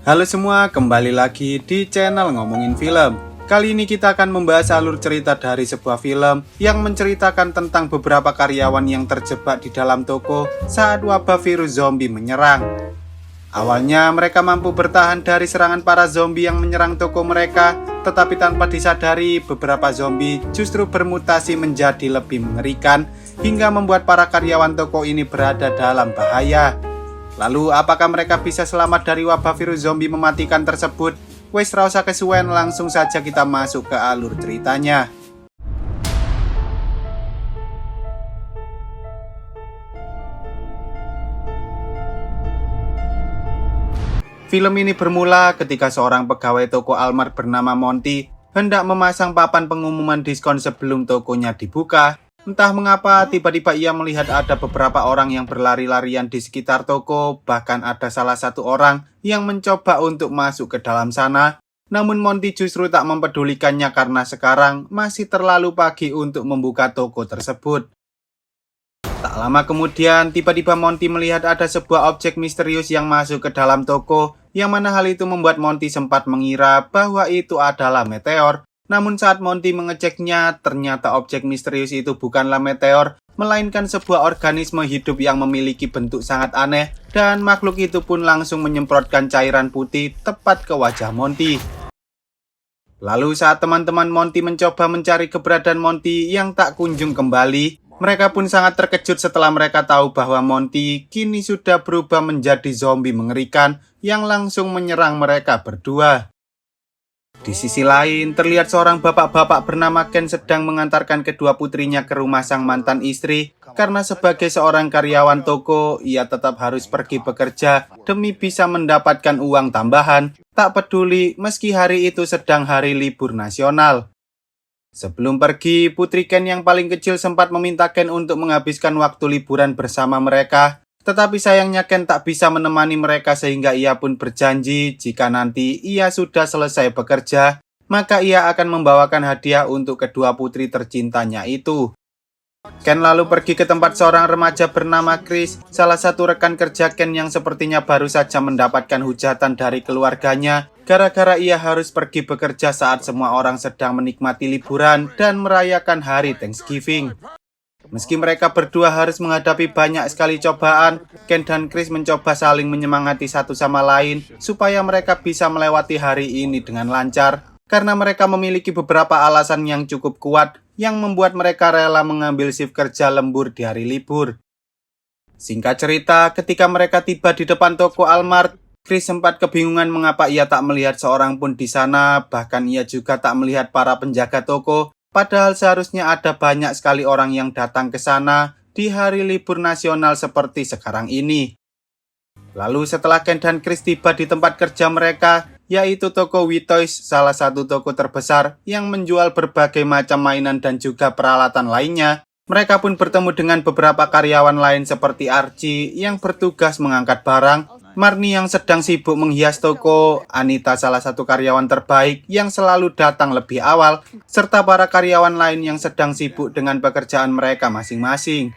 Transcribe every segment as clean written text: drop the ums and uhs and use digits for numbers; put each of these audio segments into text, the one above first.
Halo semua, kembali lagi di channel Ngomongin Film. Kali ini kita akan membahas alur cerita dari sebuah film yang menceritakan tentang beberapa karyawan yang terjebak di dalam toko saat wabah virus zombie menyerang. Awalnya mereka mampu bertahan dari serangan para zombie yang menyerang toko mereka, tetapi tanpa disadari beberapa zombie justru bermutasi menjadi lebih mengerikan hingga membuat para karyawan toko ini berada dalam bahaya. Lalu apakah mereka bisa selamat dari wabah virus zombie mematikan tersebut? Wes ra usah kesuwen, langsung saja kita masuk ke alur ceritanya. Film ini bermula ketika seorang pegawai toko Almart bernama Monty hendak memasang papan pengumuman diskon sebelum tokonya dibuka. Entah mengapa tiba-tiba ia melihat ada beberapa orang yang berlari-larian di sekitar toko, bahkan ada salah satu orang yang mencoba untuk masuk ke dalam sana. Namun Monty justru tak mempedulikannya karena sekarang masih terlalu pagi untuk membuka toko tersebut. Tak lama kemudian, tiba-tiba Monty melihat ada sebuah objek misterius yang masuk ke dalam toko, yang mana hal itu membuat Monty sempat mengira bahwa itu adalah meteor. Namun saat Monty mengeceknya, ternyata objek misterius itu bukanlah meteor, melainkan sebuah organisme hidup yang memiliki bentuk sangat aneh, dan makhluk itu pun langsung menyemprotkan cairan putih tepat ke wajah Monty. Lalu saat teman-teman Monty mencoba mencari keberadaan Monty yang tak kunjung kembali, mereka pun sangat terkejut setelah mereka tahu bahwa Monty kini sudah berubah menjadi zombie mengerikan yang langsung menyerang mereka berdua. Di sisi lain, terlihat seorang bapak-bapak bernama Ken sedang mengantarkan kedua putrinya ke rumah sang mantan istri, karena sebagai seorang karyawan toko, ia tetap harus pergi bekerja demi bisa mendapatkan uang tambahan, tak peduli meski hari itu sedang hari libur nasional. Sebelum pergi, putri Ken yang paling kecil sempat meminta Ken untuk menghabiskan waktu liburan bersama mereka. Tetapi sayangnya Ken tak bisa menemani mereka sehingga ia pun berjanji jika nanti ia sudah selesai bekerja, maka ia akan membawakan hadiah untuk kedua putri tercintanya itu. Ken lalu pergi ke tempat seorang remaja bernama Chris, salah satu rekan kerja Ken yang sepertinya baru saja mendapatkan hujatan dari keluarganya, gara-gara ia harus pergi bekerja saat semua orang sedang menikmati liburan dan merayakan hari Thanksgiving. Meski mereka berdua harus menghadapi banyak sekali cobaan, Ken dan Chris mencoba saling menyemangati satu sama lain supaya mereka bisa melewati hari ini dengan lancar, karena mereka memiliki beberapa alasan yang cukup kuat yang membuat mereka rela mengambil shift kerja lembur di hari libur. Singkat cerita, ketika mereka tiba di depan toko Almart, Chris sempat kebingungan mengapa ia tak melihat seorang pun di sana, bahkan ia juga tak melihat para penjaga toko. Padahal seharusnya ada banyak sekali orang yang datang ke sana di hari libur nasional seperti sekarang ini. Lalu setelah Ken dan Chris tiba di tempat kerja mereka, yaitu toko WeToys, salah satu toko terbesar yang menjual berbagai macam mainan dan juga peralatan lainnya, mereka pun bertemu dengan beberapa karyawan lain seperti Archie yang bertugas mengangkat barang, Marnie yang sedang sibuk menghias toko, Anita salah satu karyawan terbaik yang selalu datang lebih awal, serta para karyawan lain yang sedang sibuk dengan pekerjaan mereka masing-masing.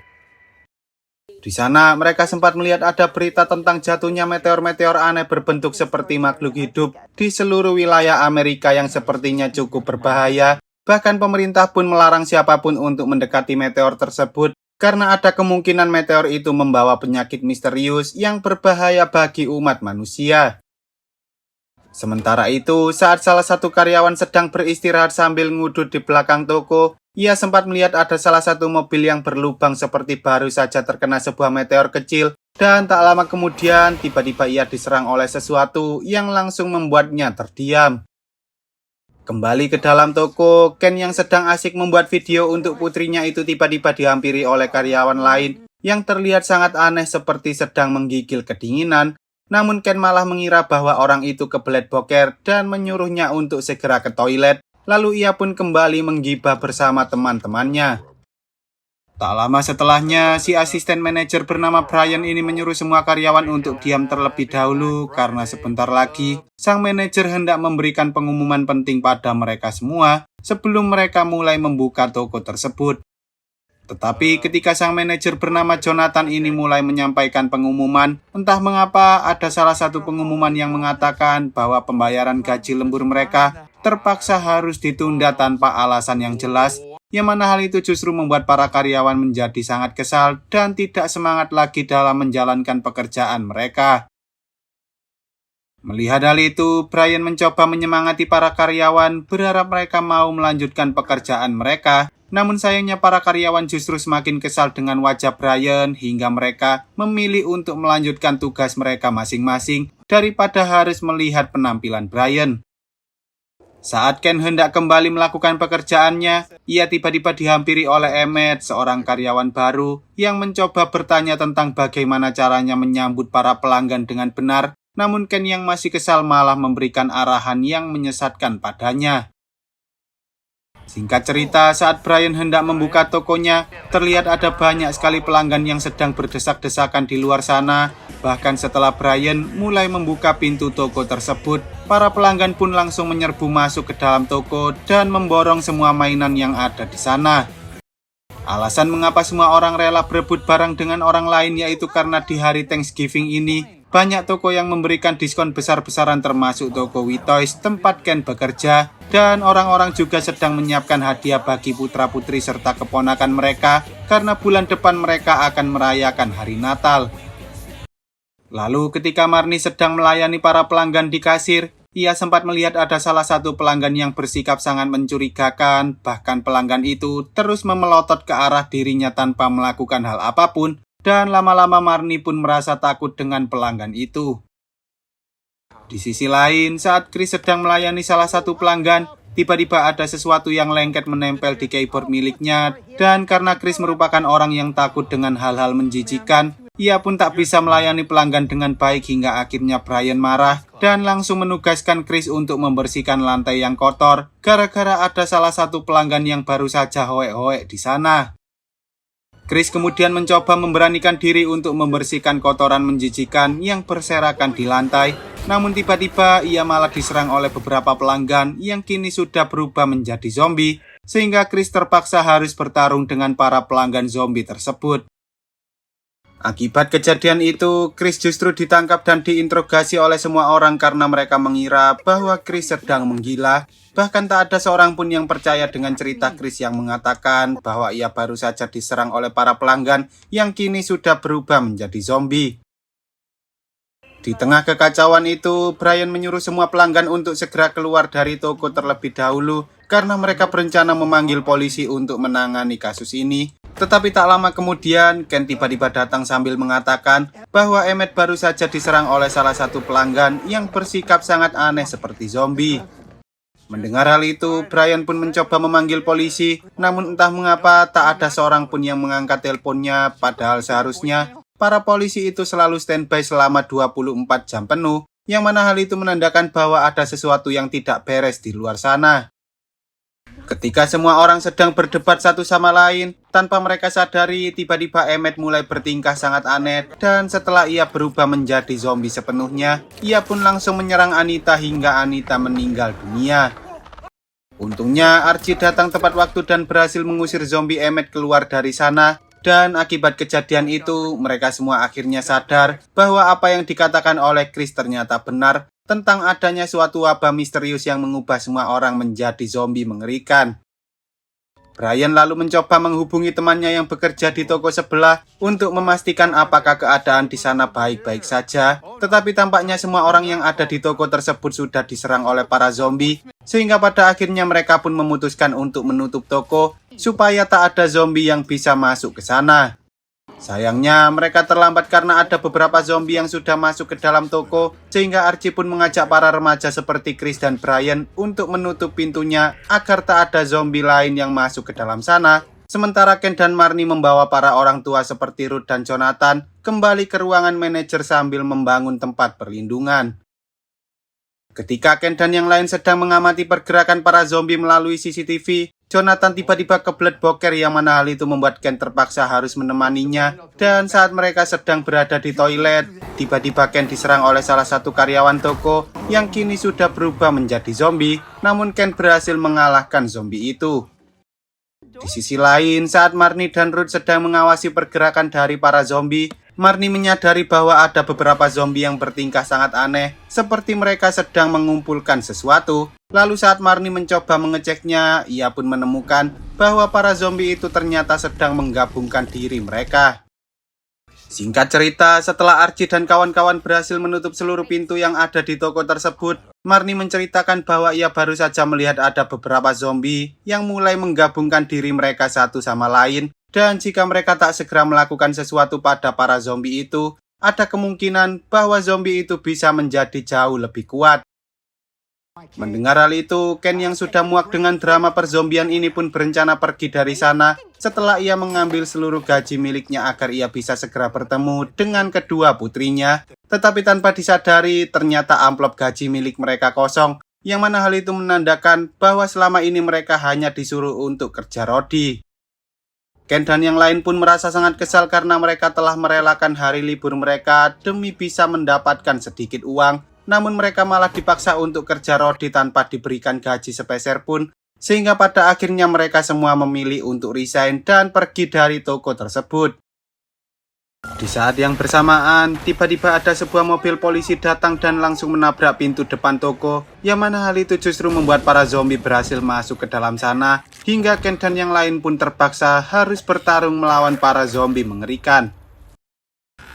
Di sana mereka sempat melihat ada berita tentang jatuhnya meteor-meteor aneh berbentuk seperti makhluk hidup di seluruh wilayah Amerika yang sepertinya cukup berbahaya. Bahkan pemerintah pun melarang siapapun untuk mendekati meteor tersebut, karena ada kemungkinan meteor itu membawa penyakit misterius yang berbahaya bagi umat manusia. Sementara itu, saat salah satu karyawan sedang beristirahat sambil ngudut di belakang toko, ia sempat melihat ada salah satu mobil yang berlubang seperti baru saja terkena sebuah meteor kecil, dan tak lama kemudian tiba-tiba ia diserang oleh sesuatu yang langsung membuatnya terdiam. Kembali ke dalam toko, Ken yang sedang asik membuat video untuk putrinya itu tiba-tiba dihampiri oleh karyawan lain yang terlihat sangat aneh seperti sedang menggigil kedinginan. Namun Ken malah mengira bahwa orang itu kebelet boker dan menyuruhnya untuk segera ke toilet. Lalu ia pun kembali menggibah bersama teman-temannya. Tak lama setelahnya, si asisten manajer bernama Brian ini menyuruh semua karyawan untuk diam terlebih dahulu karena sebentar lagi, sang manajer hendak memberikan pengumuman penting pada mereka semua sebelum mereka mulai membuka toko tersebut. Tetapi ketika sang manajer bernama Jonathan ini mulai menyampaikan pengumuman, entah mengapa ada salah satu pengumuman yang mengatakan bahwa pembayaran gaji lembur mereka terpaksa harus ditunda tanpa alasan yang jelas, yang mana hal itu justru membuat para karyawan menjadi sangat kesal dan tidak semangat lagi dalam menjalankan pekerjaan mereka. Melihat hal itu, Brian mencoba menyemangati para karyawan, berharap mereka mau melanjutkan pekerjaan mereka. Namun sayangnya para karyawan justru semakin kesal dengan wajah Brian hingga mereka memilih untuk melanjutkan tugas mereka masing-masing daripada harus melihat penampilan Brian. Saat Ken hendak kembali melakukan pekerjaannya, ia tiba-tiba dihampiri oleh Emmett, seorang karyawan baru yang mencoba bertanya tentang bagaimana caranya menyambut para pelanggan dengan benar. Namun Ken yang masih kesal malah memberikan arahan yang menyesatkan padanya. Singkat cerita, saat Brian hendak membuka tokonya, terlihat ada banyak sekali pelanggan yang sedang berdesak-desakan di luar sana. Bahkan setelah Brian mulai membuka pintu toko tersebut, para pelanggan pun langsung menyerbu masuk ke dalam toko dan memborong semua mainan yang ada di sana. Alasan mengapa semua orang rela berebut barang dengan orang lain yaitu karena di hari Thanksgiving ini, banyak toko yang memberikan diskon besar-besaran termasuk toko Witoys tempat Ken bekerja, dan orang-orang juga sedang menyiapkan hadiah bagi putra-putri serta keponakan mereka karena bulan depan mereka akan merayakan hari Natal. Lalu ketika Marnie sedang melayani para pelanggan di kasir, ia sempat melihat ada salah satu pelanggan yang bersikap sangat mencurigakan, bahkan pelanggan itu terus memelotot ke arah dirinya tanpa melakukan hal apapun. Dan lama-lama Marnie pun merasa takut dengan pelanggan itu. Di sisi lain, saat Chris sedang melayani salah satu pelanggan, tiba-tiba ada sesuatu yang lengket menempel di keyboard miliknya. Dan karena Chris merupakan orang yang takut dengan hal-hal menjijikan, ia pun tak bisa melayani pelanggan dengan baik hingga akhirnya Brian marah dan langsung menugaskan Chris untuk membersihkan lantai yang kotor gara-gara ada salah satu pelanggan yang baru saja hoek-hoek di sana. Chris kemudian mencoba memberanikan diri untuk membersihkan kotoran menjijikan yang berserakan di lantai. Namun tiba-tiba ia malah diserang oleh beberapa pelanggan yang kini sudah berubah menjadi zombie. Sehingga Chris terpaksa harus bertarung dengan para pelanggan zombie tersebut. Akibat kejadian itu, Chris justru ditangkap dan diinterogasi oleh semua orang karena mereka mengira bahwa Chris sedang menggila. Bahkan tak ada seorang pun yang percaya dengan cerita Chris yang mengatakan bahwa ia baru saja diserang oleh para pelanggan yang kini sudah berubah menjadi zombie. Di tengah kekacauan itu, Brian menyuruh semua pelanggan untuk segera keluar dari toko terlebih dahulu karena mereka berencana memanggil polisi untuk menangani kasus ini. Tetapi tak lama kemudian, Ken tiba-tiba datang sambil mengatakan bahwa Emmett baru saja diserang oleh salah satu pelanggan yang bersikap sangat aneh seperti zombie. Mendengar hal itu, Brian pun mencoba memanggil polisi, namun entah mengapa tak ada seorang pun yang mengangkat teleponnya, padahal seharusnya para polisi itu selalu standby selama 24 jam penuh, yang mana hal itu menandakan bahwa ada sesuatu yang tidak beres di luar sana. Ketika semua orang sedang berdebat satu sama lain, tanpa mereka sadari, tiba-tiba Emmett mulai bertingkah sangat aneh, dan setelah ia berubah menjadi zombie sepenuhnya, ia pun langsung menyerang Anita hingga Anita meninggal dunia. Untungnya, Archie datang tepat waktu dan berhasil mengusir zombie Emmett keluar dari sana, dan akibat kejadian itu, mereka semua akhirnya sadar bahwa apa yang dikatakan oleh Chris ternyata benar, tentang adanya suatu wabah misterius yang mengubah semua orang menjadi zombie mengerikan. Brian lalu mencoba menghubungi temannya yang bekerja di toko sebelah untuk memastikan apakah keadaan di sana baik-baik saja. Tetapi tampaknya semua orang yang ada di toko tersebut sudah diserang oleh para zombie, sehingga pada akhirnya mereka pun memutuskan untuk menutup toko supaya tak ada zombie yang bisa masuk ke sana. Sayangnya, mereka terlambat karena ada beberapa zombie yang sudah masuk ke dalam toko, sehingga Archie pun mengajak para remaja seperti Chris dan Brian untuk menutup pintunya agar tak ada zombie lain yang masuk ke dalam sana. Sementara Ken dan Marnie membawa para orang tua seperti Ruth dan Jonathan kembali ke ruangan manajer sambil membangun tempat perlindungan. Ketika Ken dan yang lain sedang mengamati pergerakan para zombie melalui CCTV, Jonathan tiba-tiba kebelet boker yang mana hal itu membuat Ken terpaksa harus menemaninya. Dan saat mereka sedang berada di toilet, tiba-tiba Ken diserang oleh salah satu karyawan toko yang kini sudah berubah menjadi zombie. Namun Ken berhasil mengalahkan zombie itu. Di sisi lain, saat Marnie dan Ruth sedang mengawasi pergerakan dari para zombie, Marnie menyadari bahwa ada beberapa zombie yang bertingkah sangat aneh, seperti mereka sedang mengumpulkan sesuatu. Lalu saat Marnie mencoba mengeceknya, ia pun menemukan bahwa para zombie itu ternyata sedang menggabungkan diri mereka. Singkat cerita, setelah Archie dan kawan-kawan berhasil menutup seluruh pintu yang ada di toko tersebut, Marnie menceritakan bahwa ia baru saja melihat ada beberapa zombie yang mulai menggabungkan diri mereka satu sama lain, dan jika mereka tak segera melakukan sesuatu pada para zombie itu, ada kemungkinan bahwa zombie itu bisa menjadi jauh lebih kuat. Mendengar hal itu, Ken yang sudah muak dengan drama perzombian ini pun berencana pergi dari sana setelah ia mengambil seluruh gaji miliknya agar ia bisa segera bertemu dengan kedua putrinya. Tetapi tanpa disadari, ternyata amplop gaji milik mereka kosong, yang mana hal itu menandakan bahwa selama ini mereka hanya disuruh untuk kerja rodi. Ken dan yang lain pun merasa sangat kesal karena mereka telah merelakan hari libur mereka demi bisa mendapatkan sedikit uang, namun mereka malah dipaksa untuk kerja rodi tanpa diberikan gaji sepeser pun, sehingga pada akhirnya mereka semua memilih untuk resign dan pergi dari toko tersebut. Di saat yang bersamaan, tiba-tiba ada sebuah mobil polisi datang dan langsung menabrak pintu depan toko, yang mana hal itu justru membuat para zombie berhasil masuk ke dalam sana, hingga Ken dan yang lain pun terpaksa harus bertarung melawan para zombie mengerikan.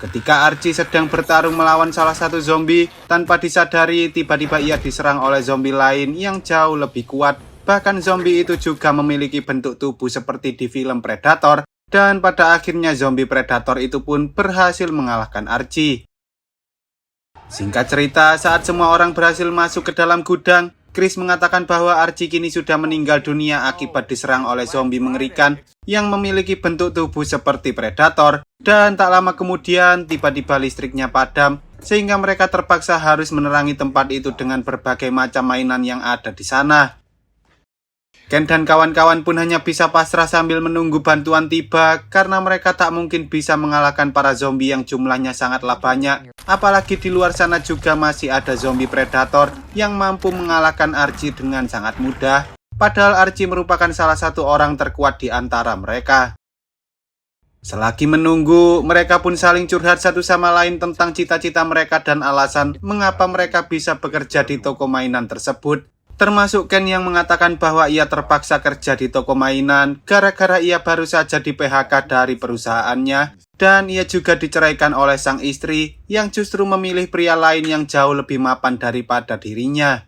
Ketika Archie sedang bertarung melawan salah satu zombie, tanpa disadari tiba-tiba ia diserang oleh zombie lain yang jauh lebih kuat. Bahkan zombie itu juga memiliki bentuk tubuh seperti di film Predator, dan pada akhirnya zombie Predator itu pun berhasil mengalahkan Archie. Singkat cerita, saat semua orang berhasil masuk ke dalam gudang, Chris mengatakan bahwa Archie kini sudah meninggal dunia akibat diserang oleh zombie mengerikan yang memiliki bentuk tubuh seperti Predator, dan tak lama kemudian tiba-tiba listriknya padam sehingga mereka terpaksa harus menerangi tempat itu dengan berbagai macam mainan yang ada di sana. Ken dan kawan-kawan pun hanya bisa pasrah sambil menunggu bantuan tiba karena mereka tak mungkin bisa mengalahkan para zombie yang jumlahnya sangatlah banyak. Apalagi di luar sana juga masih ada zombie Predator yang mampu mengalahkan Archie dengan sangat mudah. Padahal Archie merupakan salah satu orang terkuat di antara mereka. Selagi menunggu, mereka pun saling curhat satu sama lain tentang cita-cita mereka dan alasan mengapa mereka bisa bekerja di toko mainan tersebut. Termasuk Ken yang mengatakan bahwa ia terpaksa kerja di toko mainan gara-gara ia baru saja di PHK dari perusahaannya, dan ia juga diceraikan oleh sang istri yang justru memilih pria lain yang jauh lebih mapan daripada dirinya.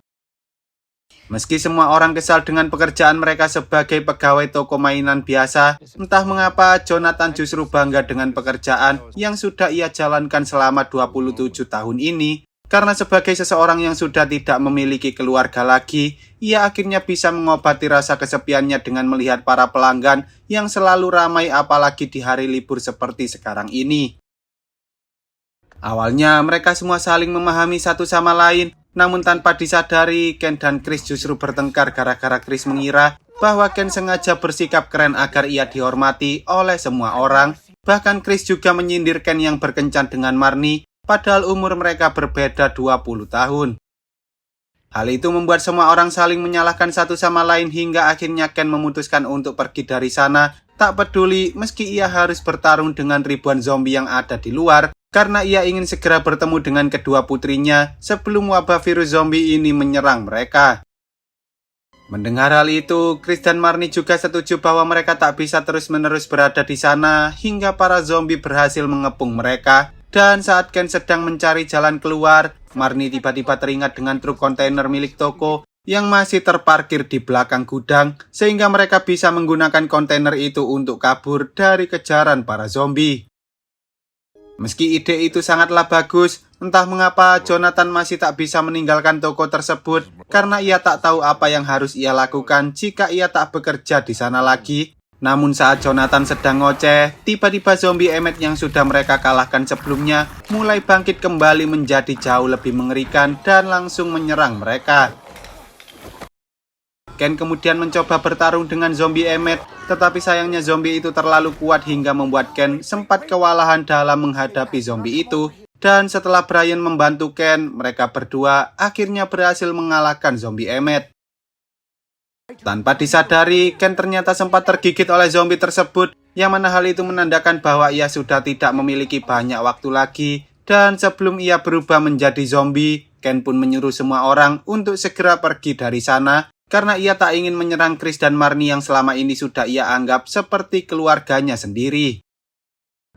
Meski semua orang kesal dengan pekerjaan mereka sebagai pegawai toko mainan biasa, entah mengapa Jonathan justru bangga dengan pekerjaan yang sudah ia jalankan selama 27 tahun ini. Karena sebagai seseorang yang sudah tidak memiliki keluarga lagi, ia akhirnya bisa mengobati rasa kesepiannya dengan melihat para pelanggan yang selalu ramai apalagi di hari libur seperti sekarang ini. Awalnya mereka semua saling memahami satu sama lain, namun tanpa disadari Ken dan Chris justru bertengkar gara-gara Chris mengira bahwa Ken sengaja bersikap keren agar ia dihormati oleh semua orang. Bahkan Chris juga menyindir Ken yang berkencan dengan Marnie, padahal umur mereka berbeda 20 tahun. Hal itu membuat semua orang saling menyalahkan satu sama lain hingga akhirnya Ken memutuskan untuk pergi dari sana, tak peduli meski ia harus bertarung dengan ribuan zombie yang ada di luar, karena ia ingin segera bertemu dengan kedua putrinya sebelum wabah virus zombie ini menyerang mereka. Mendengar hal itu, Chris dan Marnie juga setuju bahwa mereka tak bisa terus-menerus berada di sana hingga para zombie berhasil mengepung mereka. Dan saat Ken sedang mencari jalan keluar, Marnie tiba-tiba teringat dengan truk kontainer milik toko yang masih terparkir di belakang gudang, sehingga mereka bisa menggunakan kontainer itu untuk kabur dari kejaran para zombie. Meski ide itu sangatlah bagus, entah mengapa Jonathan masih tak bisa meninggalkan toko tersebut karena ia tak tahu apa yang harus ia lakukan jika ia tak bekerja di sana lagi. Namun saat Jonathan sedang ngoceh, tiba-tiba zombie emet yang sudah mereka kalahkan sebelumnya mulai bangkit kembali menjadi jauh lebih mengerikan dan langsung menyerang mereka. Ken kemudian mencoba bertarung dengan zombie emet, tetapi sayangnya zombie itu terlalu kuat hingga membuat Ken sempat kewalahan dalam menghadapi zombie itu. Dan setelah Brian membantu Ken, mereka berdua akhirnya berhasil mengalahkan zombie emet. Tanpa disadari, Ken ternyata sempat tergigit oleh zombie tersebut, yang mana hal itu menandakan bahwa ia sudah tidak memiliki banyak waktu lagi. Dan sebelum ia berubah menjadi zombie, Ken pun menyuruh semua orang untuk segera pergi dari sana, karena ia tak ingin menyerang Chris dan Marnie yang selama ini sudah ia anggap seperti keluarganya sendiri.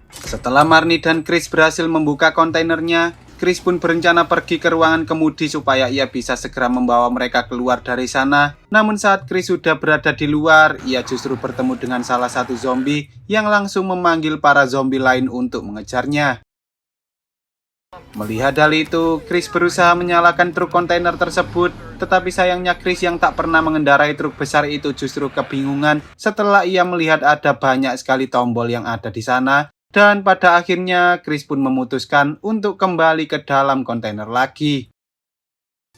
Setelah Marnie dan Chris berhasil membuka kontainernya, Chris pun berencana pergi ke ruangan kemudi supaya ia bisa segera membawa mereka keluar dari sana. Namun saat Chris sudah berada di luar, ia justru bertemu dengan salah satu zombie yang langsung memanggil para zombie lain untuk mengejarnya. Melihat hal itu, Chris berusaha menyalakan truk kontainer tersebut, tetapi sayangnya Chris yang tak pernah mengendarai truk besar itu justru kebingungan setelah ia melihat ada banyak sekali tombol yang ada di sana. Dan pada akhirnya, Chris pun memutuskan untuk kembali ke dalam kontainer lagi.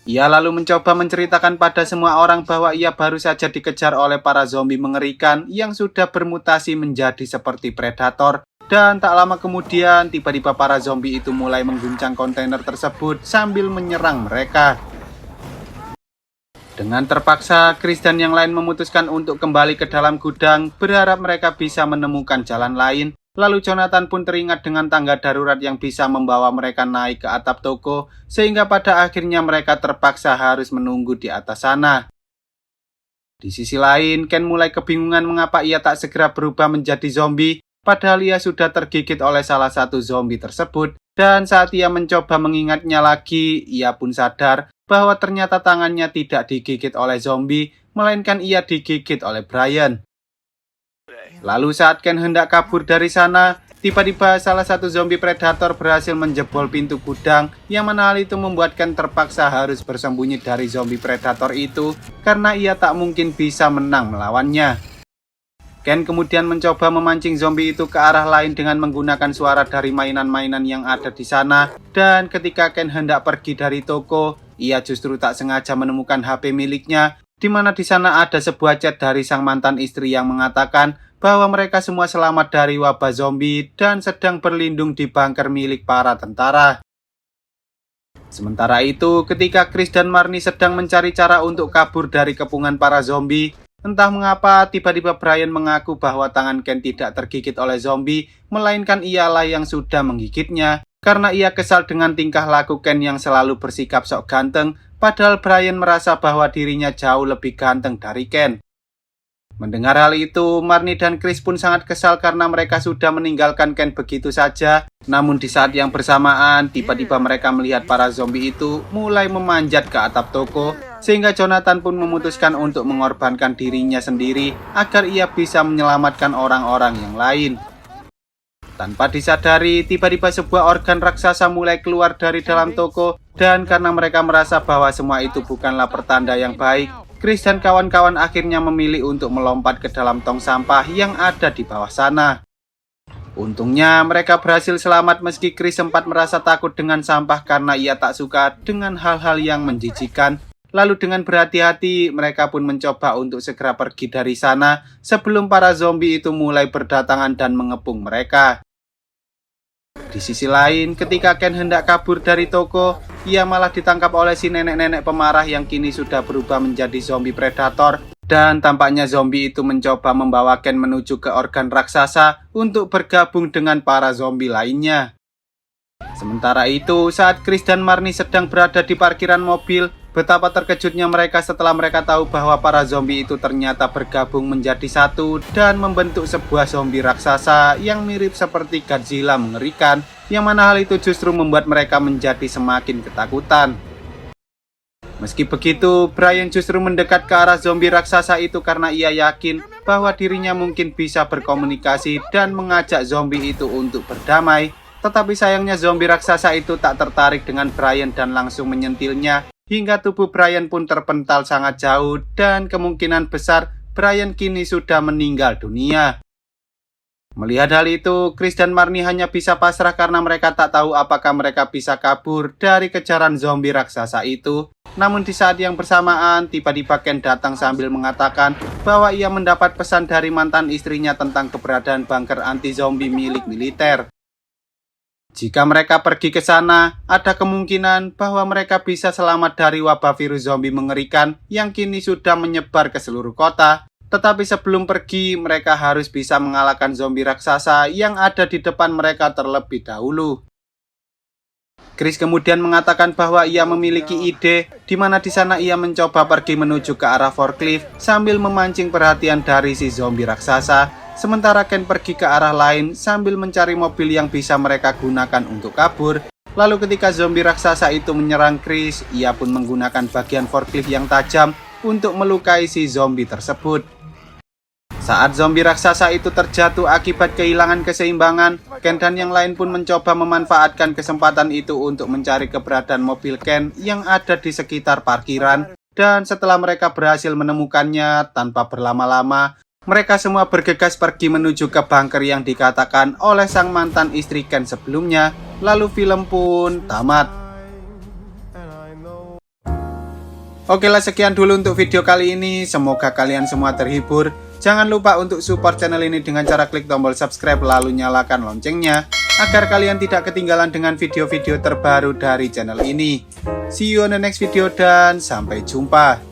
Ia lalu mencoba menceritakan pada semua orang bahwa ia baru saja dikejar oleh para zombie mengerikan yang sudah bermutasi menjadi seperti predator. Dan tak lama kemudian, tiba-tiba para zombie itu mulai mengguncang kontainer tersebut sambil menyerang mereka. Dengan terpaksa, Chris dan yang lain memutuskan untuk kembali ke dalam gudang, berharap mereka bisa menemukan jalan lain. Lalu Jonathan pun teringat dengan tangga darurat yang bisa membawa mereka naik ke atap toko, sehingga pada akhirnya mereka terpaksa harus menunggu di atas sana. Di sisi lain, Ken mulai kebingungan mengapa ia tak segera berubah menjadi zombie, padahal ia sudah tergigit oleh salah satu zombie tersebut. Dan saat ia mencoba mengingatnya lagi, ia pun sadar bahwa ternyata tangannya tidak digigit oleh zombie, melainkan ia digigit oleh Brian. Lalu saat Ken hendak kabur dari sana, tiba-tiba salah satu zombie predator berhasil menjebol pintu gudang, yang mana hal itu membuat Ken terpaksa harus bersembunyi dari zombie predator itu, karena ia tak mungkin bisa menang melawannya. Ken kemudian mencoba memancing zombie itu ke arah lain dengan menggunakan suara dari mainan-mainan yang ada di sana, dan ketika Ken hendak pergi dari toko, ia justru tak sengaja menemukan HP miliknya, di mana di sana ada sebuah chat dari sang mantan istri yang mengatakan bahwa mereka semua selamat dari wabah zombie dan sedang berlindung di bunker milik para tentara. Sementara itu, ketika Chris dan Marnie sedang mencari cara untuk kabur dari kepungan para zombie, entah mengapa tiba-tiba Brian mengaku bahwa tangan Ken tidak tergigit oleh zombie, melainkan ialah yang sudah menggigitnya, karena ia kesal dengan tingkah laku Ken yang selalu bersikap sok ganteng, padahal Brian merasa bahwa dirinya jauh lebih ganteng dari Ken. Mendengar hal itu, Marnie dan Chris pun sangat kesal karena mereka sudah meninggalkan Ken begitu saja. Namun di saat yang bersamaan, tiba-tiba mereka melihat para zombie itu mulai memanjat ke atap toko, sehingga Jonathan pun memutuskan untuk mengorbankan dirinya sendiri agar ia bisa menyelamatkan orang-orang yang lain. Tanpa disadari, tiba-tiba sebuah organ raksasa mulai keluar dari dalam toko, dan karena mereka merasa bahwa semua itu bukanlah pertanda yang baik, Chris dan kawan-kawan akhirnya memilih untuk melompat ke dalam tong sampah yang ada di bawah sana. Untungnya mereka berhasil selamat meski Chris sempat merasa takut dengan sampah karena ia tak suka dengan hal-hal yang menjijikan. Lalu dengan berhati-hati mereka pun mencoba untuk segera pergi dari sana sebelum para zombie itu mulai berdatangan dan mengepung mereka. Di sisi lain, ketika Ken hendak kabur dari toko, ia malah ditangkap oleh si nenek-nenek pemarah yang kini sudah berubah menjadi zombie predator. Dan tampaknya zombie itu mencoba membawa Ken menuju ke organ raksasa untuk bergabung dengan para zombie lainnya. Sementara itu, saat Chris dan Marnie sedang berada di parkiran mobil, betapa terkejutnya mereka setelah mereka tahu bahwa para zombie itu ternyata bergabung menjadi satu dan membentuk sebuah zombie raksasa yang mirip seperti Godzilla mengerikan, yang mana hal itu justru membuat mereka menjadi semakin ketakutan. Meski begitu, Brian justru mendekat ke arah zombie raksasa itu karena ia yakin bahwa dirinya mungkin bisa berkomunikasi dan mengajak zombie itu untuk berdamai. Tetapi sayangnya zombie raksasa itu tak tertarik dengan Brian dan langsung menyentilnya, hingga tubuh Brian pun terpental sangat jauh dan kemungkinan besar Brian kini sudah meninggal dunia. Melihat hal itu, Chris dan Marnie hanya bisa pasrah karena mereka tak tahu apakah mereka bisa kabur dari kejaran zombie raksasa itu. Namun di saat yang bersamaan, tiba-tiba Ken datang sambil mengatakan bahwa ia mendapat pesan dari mantan istrinya tentang keberadaan bunker anti-zombie milik militer. Jika mereka pergi ke sana, ada kemungkinan bahwa mereka bisa selamat dari wabah virus zombie mengerikan yang kini sudah menyebar ke seluruh kota. Tetapi sebelum pergi, mereka harus bisa mengalahkan zombie raksasa yang ada di depan mereka terlebih dahulu. Chris kemudian mengatakan bahwa ia memiliki ide, di mana di sana ia mencoba pergi menuju ke arah forklift sambil memancing perhatian dari si zombie raksasa. Sementara Ken pergi ke arah lain sambil mencari mobil yang bisa mereka gunakan untuk kabur. Lalu ketika zombie raksasa itu menyerang Chris, ia pun menggunakan bagian forklift yang tajam untuk melukai si zombie tersebut. Saat zombie raksasa itu terjatuh akibat kehilangan keseimbangan, Ken dan yang lain pun mencoba memanfaatkan kesempatan itu untuk mencari keberadaan mobil Ken yang ada di sekitar parkiran. Dan setelah mereka berhasil menemukannya tanpa berlama-lama, mereka semua bergegas pergi menuju ke bunker yang dikatakan oleh sang mantan istri Ken sebelumnya. Lalu film pun tamat. Oke lah, sekian dulu untuk video kali ini. Semoga kalian semua terhibur. Jangan lupa untuk support channel ini dengan cara klik tombol subscribe lalu nyalakan loncengnya agar kalian tidak ketinggalan dengan video-video terbaru dari channel ini. See you on the next video dan sampai jumpa.